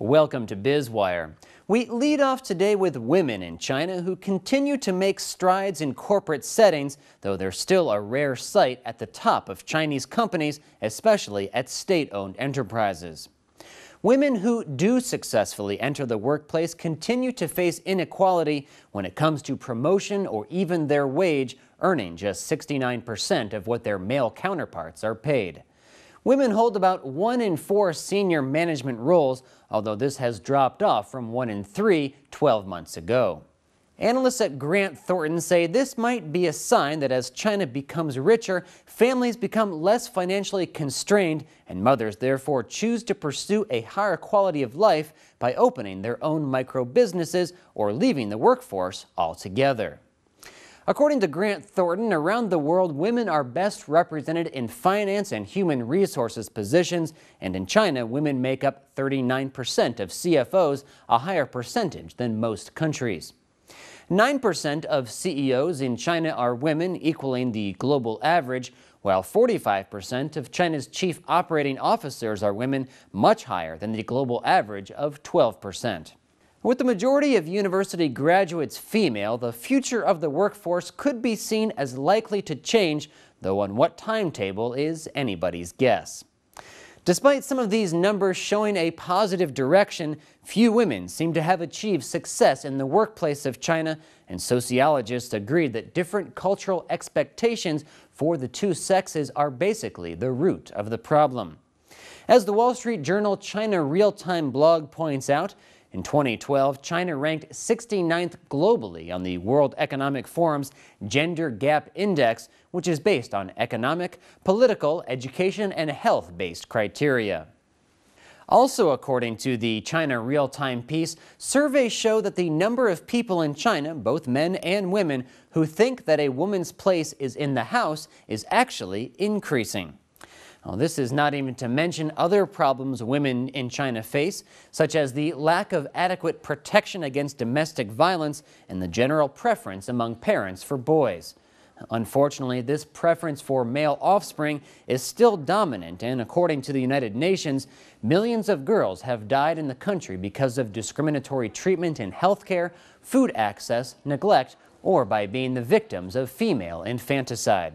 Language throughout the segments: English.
Welcome to Biz Wire. We lead off today with women in China who continue to make strides in corporate settings, though they're still a rare sight at the top of Chinese companies, especially at state-owned enterprises. Women who do successfully enter the workplace continue to face inequality when it comes to promotion or even their wage, earning just 69% of what their male counterparts are paid. Women hold about 1 in 4 senior management roles, although this has dropped off from 1 in 3 12 months ago. Analysts at Grant Thornton say this might be a sign that as China becomes richer, families become less financially constrained, and mothers therefore choose to pursue a higher quality of life by opening their own micro-businesses or leaving the workforce altogether. According to Grant Thornton, around the world, women are best represented in finance and human resources positions, and in China, women make up 39% of CFOs, a higher percentage than most countries. 9% of CEOs in China are women, equaling the global average, while 45% of China's chief operating officers are women, much higher than the global average of 12%. With the majority of university graduates female, the future of the workforce could be seen as likely to change, though on what timetable is anybody's guess. Despite some of these numbers showing a positive direction, few women seem to have achieved success in the workplace of China, and sociologists agree that different cultural expectations for the two sexes are basically the root of the problem. As the Wall Street Journal China Real-Time blog points out, in 2012, China ranked 69th globally on the World Economic Forum's Gender Gap Index, which is based on economic, political, education, and health-based criteria. Also, according to the China Real-Time piece, surveys show that the number of people in China, both men and women, who think that a woman's place is in the house is actually increasing. Well, this is not even to mention other problems women in China face, such as the lack of adequate protection against domestic violence and the general preference among parents for boys. Unfortunately, this preference for male offspring is still dominant, and according to the United Nations, millions of girls have died in the country because of discriminatory treatment in healthcare, food access, neglect, or by being the victims of female infanticide.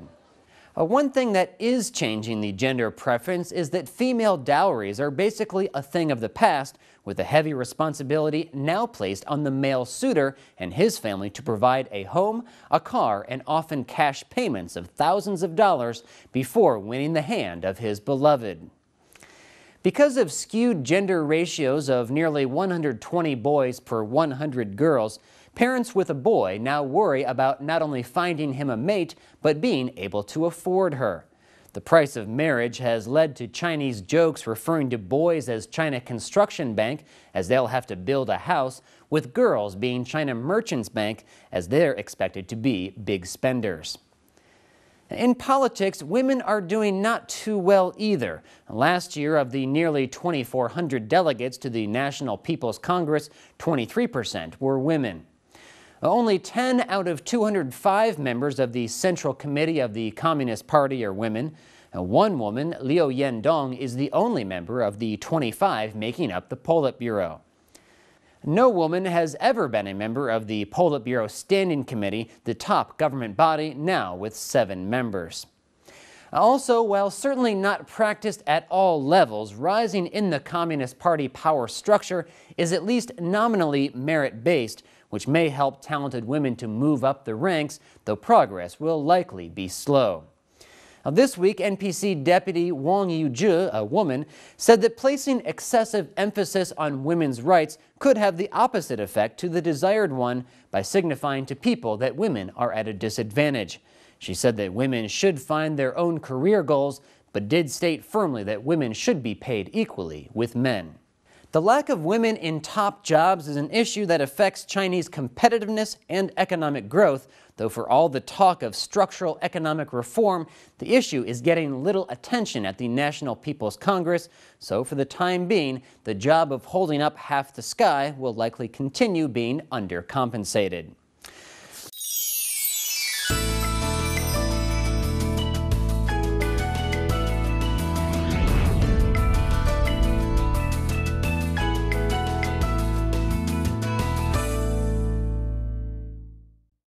One thing that is changing the gender preference is that female dowries are basically a thing of the past, with a heavy responsibility now placed on the male suitor and his family to provide a home, a car, and often cash payments of thousands of dollars before winning the hand of his beloved. Because of skewed gender ratios of nearly 120 boys per 100 girls, parents with a boy now worry about not only finding him a mate, but being able to afford her. The price of marriage has led to Chinese jokes referring to boys as China Construction Bank, as they'll have to build a house, with girls being China Merchants Bank, as they're expected to be big spenders. In politics, women are doing not too well either. Last year, of the nearly 2,400 delegates to the National People's Congress, 23% were women. Only 10 out of 205 members of the Central Committee of the Communist Party are women. One woman, Liu Yendong, is the only member of the 25 making up the Politburo. No woman has ever been a member of the Politburo Standing Committee, the top government body, now with 7 members. Also, while certainly not practiced at all levels, rising in the Communist Party power structure is at least nominally merit-based, which may help talented women to move up the ranks, though progress will likely be slow. Now, this week, NPC Deputy Wang Yuzhi, a woman, said that placing excessive emphasis on women's rights could have the opposite effect to the desired one by signifying to people that women are at a disadvantage. She said that women should find their own career goals, but did state firmly that women should be paid equally with men. The lack of women in top jobs is an issue that affects Chinese competitiveness and economic growth, though for all the talk of structural economic reform, the issue is getting little attention at the National People's Congress, so for the time being, the job of holding up half the sky will likely continue being undercompensated.